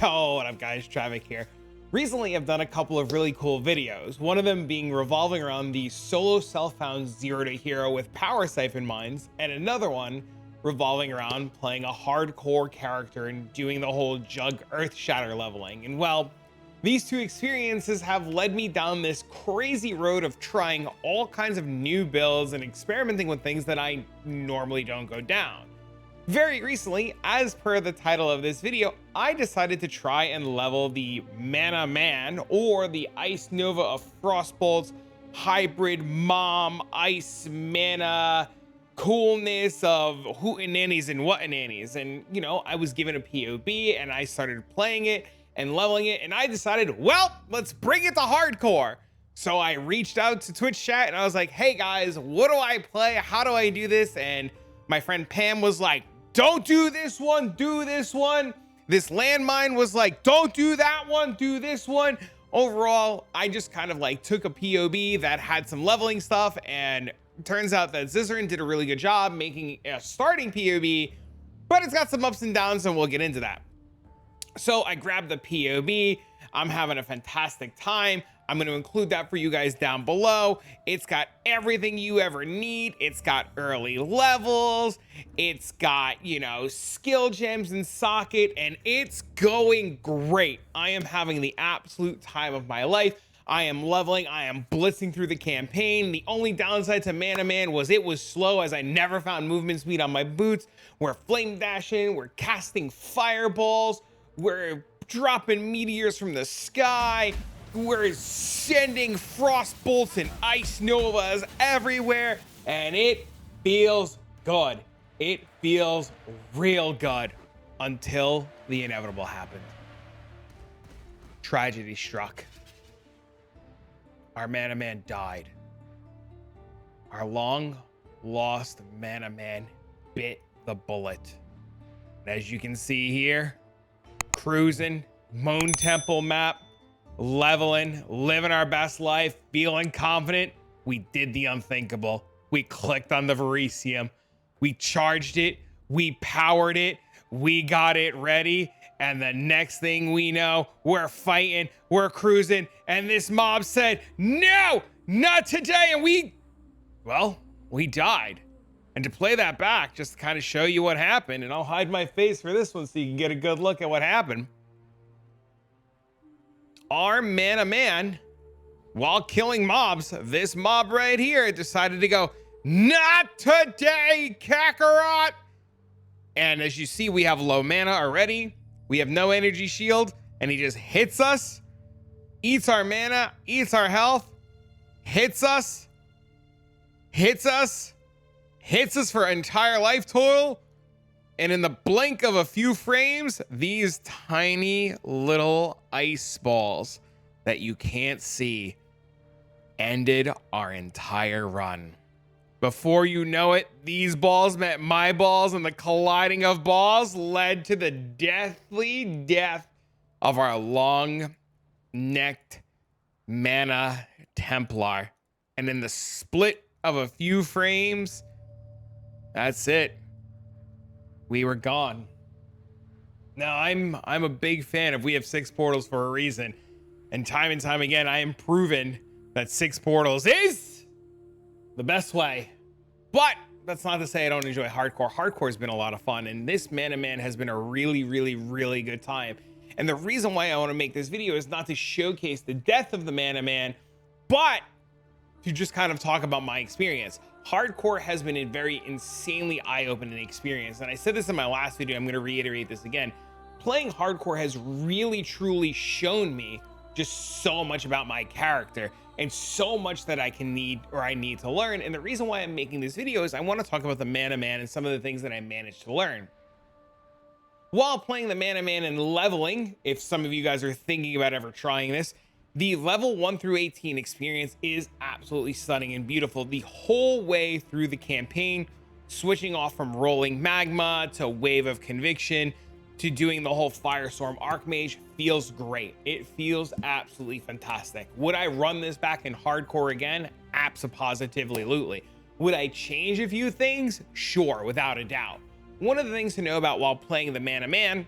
Yo, what up guys, Travic here. Recently I've done a couple of really cool videos, one of them being revolving around the solo self-found 0 to hero with power siphon mines, and another one revolving around playing a hardcore character and doing the whole jug earth shatter leveling. And well, these two experiences have led me down this crazy road of trying all kinds of new builds and experimenting with things that I normally don't go down. Very recently, as per the title of this video, I decided to try and level the ManaMan, or the Ice Nova of Frostbolts hybrid mom ice mana coolness of hootenannies and whatanannies. And you know, I was given a POB and I started playing it and leveling it, and I decided, well, let's bring it to hardcore. So I reached out to Twitch chat and I was like, hey guys, what do I play? How do I do this? And my friend Pam was like, don't do this one, do this one. This landmine was like, don't do that one, do this one. Overall, I just kind of like took a POB that had some leveling stuff, and it turns out that Zizarin did a really good job making a starting POB, but it's got some ups and downs, and we'll get into that. So I grabbed the POB. I'm having a fantastic time. I'm going to include that for you guys down below. It's got everything you ever need. It's got early levels. It's got, you know, skill gems in socket, and it's going great. I am having the absolute time of my life. I am leveling. I am blitzing through the campaign. The only downside to ManaMan was it was slow, as I never found movement speed on my boots. We're flame dashing. We're casting fireballs. We're dropping meteors from the sky. We're sending Frostbolts and Ice Novas everywhere, and it feels good. It feels real good until the inevitable happened. Tragedy struck. Our ManaMan died. Our long lost ManaMan bit the bullet. And as you can see here, cruising, Moon Temple map, leveling, living our best life, feeling confident. We did the unthinkable. We clicked on the Verisium. We charged it. We powered it. We got it ready. And the next thing we know, we're fighting, we're cruising, and this mob said, no, not today. And we died. And to play that back, just to kind of show you what happened, and I'll hide my face for this one so you can get a good look at what happened. Our ManaMan, while killing mobs, this mob right here decided to go, not today, Kakarot. And as you see, we have low mana already. We have no energy shield, and he just hits us, eats our mana, eats our health, hits us for entire life total. And in the blink of a few frames, these tiny little ice balls that you can't see ended our entire run. Before you know it, these balls met my balls, and the colliding of balls led to the deathly death of our long-necked mana Templar. And in the split of a few frames, that's it. We were gone. Now, I'm a big fan of we have 6 portals for a reason. And time again, I am proven that 6 portals is the best way. But that's not to say I don't enjoy hardcore. Hardcore has been a lot of fun, and this ManaMan has been a really, really, really good time. And the reason why I want to make this video is not to showcase the death of the ManaMan, but to just kind of talk about my experience. Hardcore has been a very insanely eye-opening experience, and I said this in my last video, I'm going to reiterate this again. Playing hardcore has really truly shown me just so much about my character, and so much that I need to learn. And the reason why I'm making this video is I want to talk about the ManaMan and some of the things that I managed to learn while playing the ManaMan and leveling. If some of you guys are thinking about ever trying this, the level 1 through 18 experience is absolutely stunning and beautiful the whole way through the campaign, switching off from rolling magma to wave of conviction to doing the whole firestorm archmage feels great. It feels absolutely fantastic. Would I run this back in hardcore again? Abso-positively. Would I change a few things? Sure, without a doubt. One of the things to know about while playing the ManaMan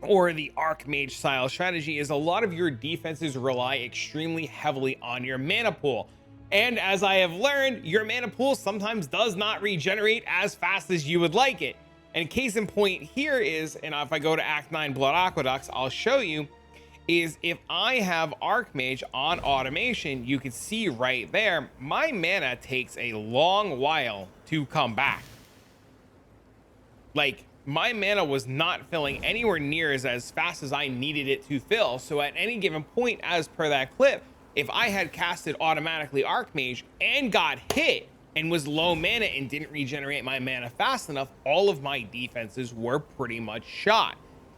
or the Archmage style strategy is a lot of your defenses rely extremely heavily on your mana pool. And as I have learned, your mana pool sometimes does not regenerate as fast as you would like it. And case in point here is, and if I go to Act 9 Blood Aqueducts, I'll show you, is if I have Archmage on automation, you can see right there, my mana takes a long while to come back. Like, my mana was not filling anywhere near as fast as I needed it to fill. So at any given point, as per that clip, if I had casted automatically Archmage and got hit and was low mana and didn't regenerate my mana fast enough, all of my defenses were pretty much shot.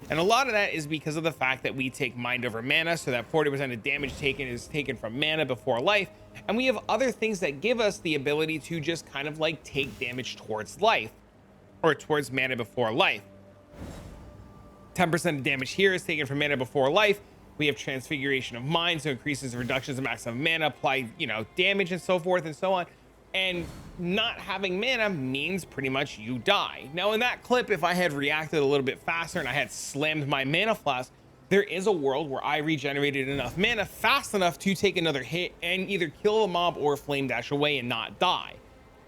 And a lot of that is because of the fact that we take mind over mana, so that 40% of damage taken is taken from mana before life. And we have other things that give us the ability to just kind of like take damage towards life, or towards mana before life. 10% of damage here is taken from mana before life. We have Transfiguration of Mind, so increases reductions of maximum mana, apply, damage and so forth and so on. And not having mana means pretty much you die. Now in that clip, if I had reacted a little bit faster and I had slammed my mana flask, there is a world where I regenerated enough mana fast enough to take another hit and either kill a mob or flame dash away and not die.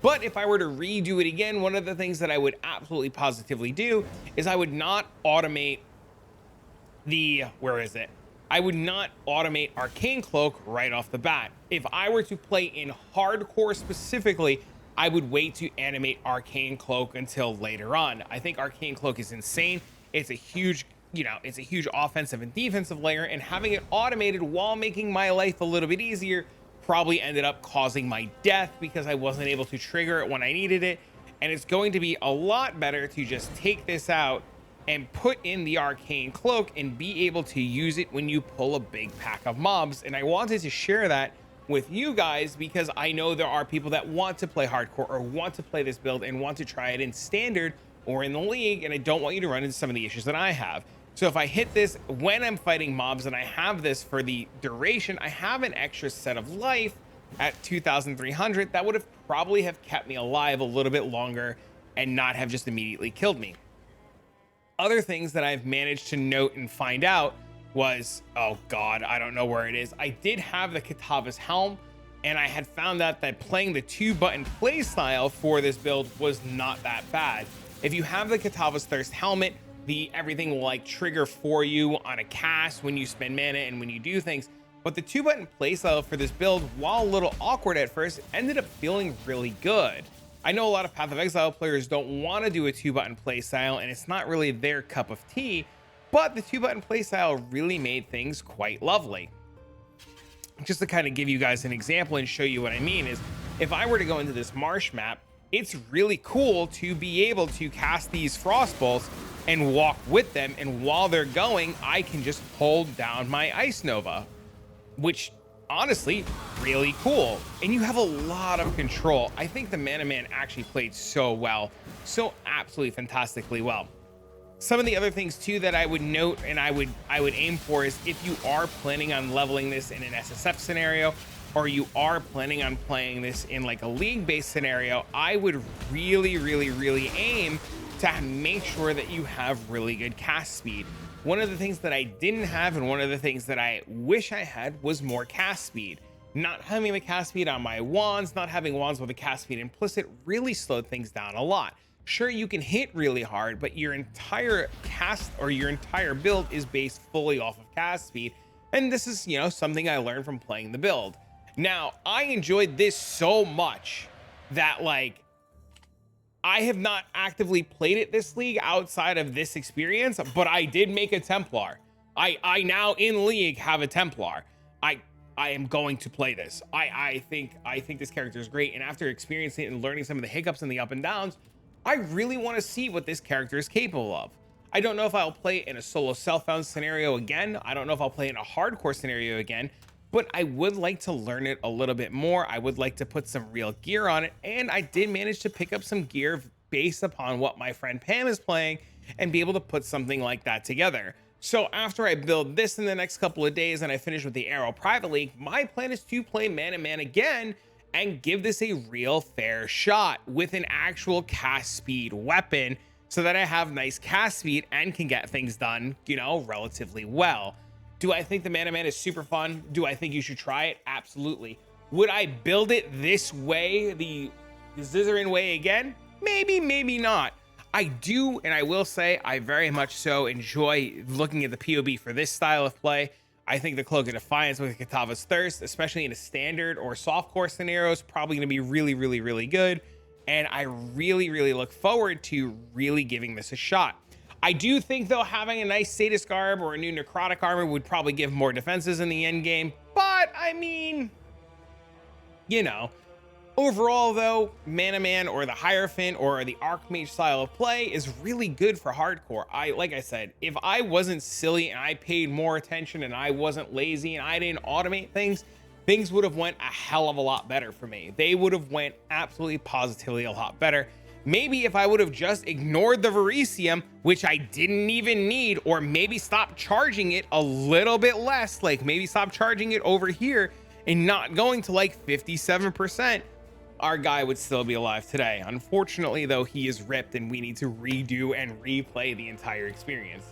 But if I were to redo it again, one of the things that I would absolutely positively do is I would not automate I would not automate Arcane Cloak right off the bat. If I were to play in hardcore specifically, I would wait to animate Arcane Cloak until later on. I think Arcane Cloak is insane. It's a huge, it's a huge offensive and defensive layer, and having it automated while making my life a little bit easier probably ended up causing my death because I wasn't able to trigger it when I needed it. And it's going to be a lot better to just take this out and put in the Arcane Cloak and be able to use it when you pull a big pack of mobs. And I wanted to share that with you guys because I know there are people that want to play hardcore or want to play this build and want to try it in standard or in the league, and I don't want you to run into some of the issues that I have. So if I hit this when I'm fighting mobs and I have this for the duration, I have an extra set of life at 2,300 that would have probably have kept me alive a little bit longer and not have just immediately killed me. Other things that I've managed to note and find out was, oh God, I don't know where it is. I did have the Kitava's Helm, and I had found out that playing the 2-button play style for this build was not that bad. If you have the Kitava's Thirst Helmet, everything will like trigger for you on a cast when you spend mana and when you do things. But the 2-button playstyle for this build, while a little awkward at first, ended up feeling really good. I know a lot of Path of Exile players don't want to do a 2-button playstyle, and it's not really their cup of tea, but the 2-button playstyle really made things quite lovely. Just to kind of give you guys an example and show you what I mean is, if I were to go into this marsh map, it's really cool to be able to cast these Frostbolts and walk with them, and while they're going, I can just hold down my Ice Nova, which honestly really cool. And you have a lot of control. I think the ManaMan actually played so well, so absolutely fantastically well. Some of the other things too that I would note and I would aim for is, if you are planning on leveling this in an SSF scenario, or you are planning on playing this in like a league-based scenario, I would really aim to make sure that you have really good cast speed. One of the things that I didn't have, and one of the things that I wish I had, was more cast speed. Not having the cast speed on my wands, not having wands with the cast speed implicit, really slowed things down a lot. Sure, you can hit really hard, but your entire cast or your entire build is based fully off of cast speed. And this is, something I learned from playing the build. Now, I enjoyed this so much that I have not actively played it this league outside of this experience, but I did make a Templar. I now in league have a Templar. I am going to play this. I think this character is great, and after experiencing it and learning some of the hiccups and the up and downs, I really want to see what this character is capable of. I don't know if I'll play in a solo self-found scenario again. I don't know if I'll play in a hardcore scenario again, but I would like to learn it a little bit more. I would like to put some real gear on it, and I did manage to pick up some gear based upon what my friend Pam is playing and be able to put something like that together. So after I build this in the next couple of days and I finish with the Arrow Private League, my plan is to play ManaMan again and give this a real fair shot with an actual cast speed weapon, so that I have nice cast speed and can get things done, you know, relatively well. Do I think the ManaMan is super fun? Do I think you should try it? Absolutely. Would I build it this way, the Zizaran way again? Maybe, maybe not. I do, and I will say, I very much so enjoy looking at the POB for this style of play. I think the Cloak of Defiance with Katava's Thirst, especially in a standard or softcore scenario, is probably going to be really, really, really good. And I really, really look forward to really giving this a shot. I do think, though, having a nice Sadist Garb or a new Necrotic Armor would probably give more defenses in the end game. But, I mean, you know, overall, though, ManaMan or the Hierophant or the Archmage style of play is really good for hardcore. Like I said, if I wasn't silly and I paid more attention and I wasn't lazy and I didn't automate things, things would have went a hell of a lot better for me. They would have went absolutely positively a lot better. Maybe if I would have just ignored the Verisium, which I didn't even need, or maybe stopped charging it a little bit less, like maybe stop charging it over here and not going to like 57%, our guy would still be alive today. Unfortunately, though, he is ripped and we need to redo and replay the entire experience.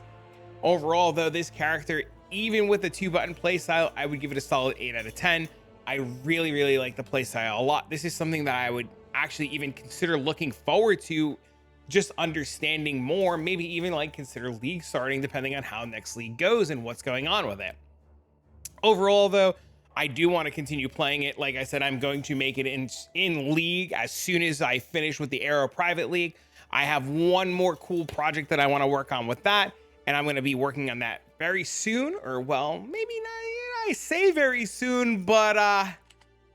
Overall, though, this character, even with the 2-button playstyle, I would give it a solid 8 out of 10. I really, really like the playstyle a lot. This is something that I would actually even consider looking forward to, just understanding more, maybe even like consider league starting depending on how next league goes and what's going on with it. Overall, though, I do want to continue playing it. Like I said, I'm going to make it in league as soon as I finish with the Arrow Private League. I have one more cool project that I want to work on with that, and I'm going to be working on that very soon, or well, maybe not. I say very soon, but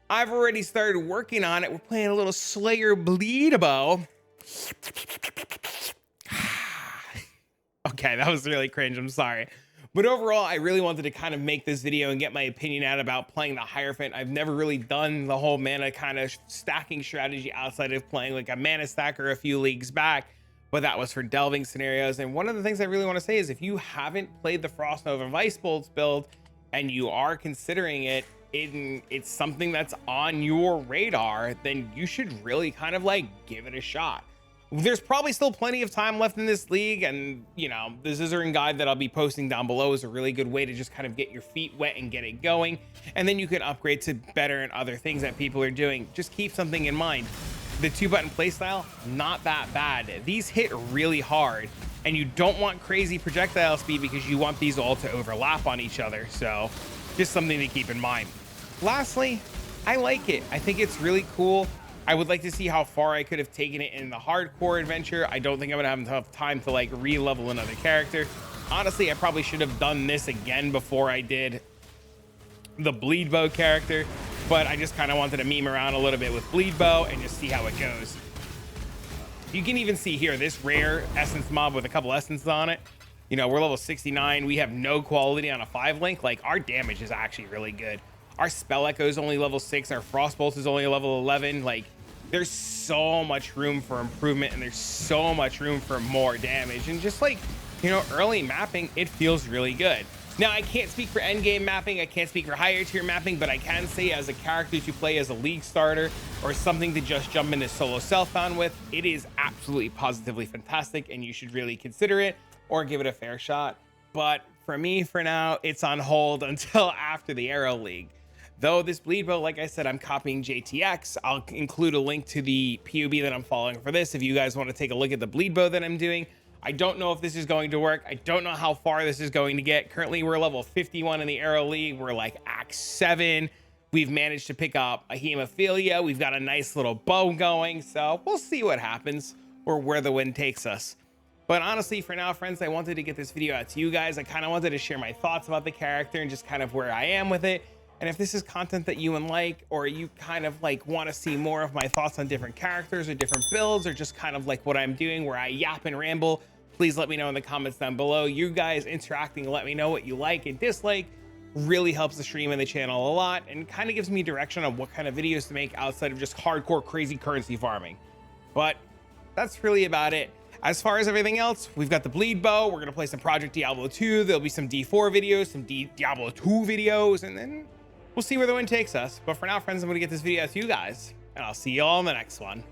I've already started working on it. We're playing a little Slayer Bleedbow. Okay, that was really cringe. I'm sorry. But overall, I really wanted to kind of make this video and get my opinion out about playing the Hierophant. I've never really done the whole mana kind of stacking strategy outside of playing like a mana stacker a few leagues back, but that was for delving scenarios. And one of the things I really want to say is if you haven't played the Nova of Frostbolts build and you are considering it, it's something that's on your radar, then you should really kind of like give it a shot. There's probably still plenty of time left in this league, and you know, the Zizaran guide that I'll be posting down below is a really good way to just kind of get your feet wet and get it going, and then you can upgrade to better and other things that people are doing. Just keep something in mind: the 2-button playstyle, not that bad. These hit really hard, and you don't want crazy projectile speed because you want these all to overlap on each other. So just something to keep in mind. Lastly, I like it. I think it's really cool. I would like to see how far I could have taken it in the hardcore adventure. I don't think I'm gonna have enough time to like re-level another character. Honestly, I probably should have done this again before I did the Bleedbow character, but I just kind of wanted to meme around a little bit with Bleedbow and just see how it goes. You can even see here this rare essence mob with a couple essences on it. You know, we're level 69. We have no quality on a 5-link. Like, our damage is actually really good. Our Spell Echo is only level 6. Our Frostbolt is only level 11. Like, there's so much room for improvement, and there's so much room for more damage. And just like, you know, early mapping, it feels really good. Now, I can't speak for endgame mapping. I can't speak for higher tier mapping, but I can say as a character to play as a league starter or something to just jump into solo self-found with, it is absolutely positively fantastic, and you should really consider it or give it a fair shot. But for me, for now, it's on hold until after the Arrow League. Though this Bleedbow, like I said, I'm copying JTX. I'll include a link to the POB that I'm following for this if you guys want to take a look at the Bleedbow that I'm doing. I don't know if this is going to work. I don't know how far this is going to get. Currently, we're level 51 in the Arrow League. We're like Act 7. We've managed to pick up a Hemophilia. We've got a nice little bow going. So we'll see what happens or where the wind takes us. But honestly, for now, friends, I wanted to get this video out to you guys. I kind of wanted to share my thoughts about the character and just kind of where I am with it. And if this is content that you like, or you kind of like want to see more of my thoughts on different characters or different builds, or just kind of like what I'm doing where I yap and ramble, please let me know in the comments down below. You guys interacting, let me know what you like and dislike, really helps the stream and the channel a lot, and kind of gives me direction on what kind of videos to make outside of just hardcore crazy currency farming. But that's really about it. As far as everything else, we've got the Bleedbow. We're going to play some Project Diablo 2. There'll be some D4 videos, some Diablo 2 videos, and then we'll see where the wind takes us. But for now, friends, I'm going to get this video out to you guys, and I'll see you all in the next one.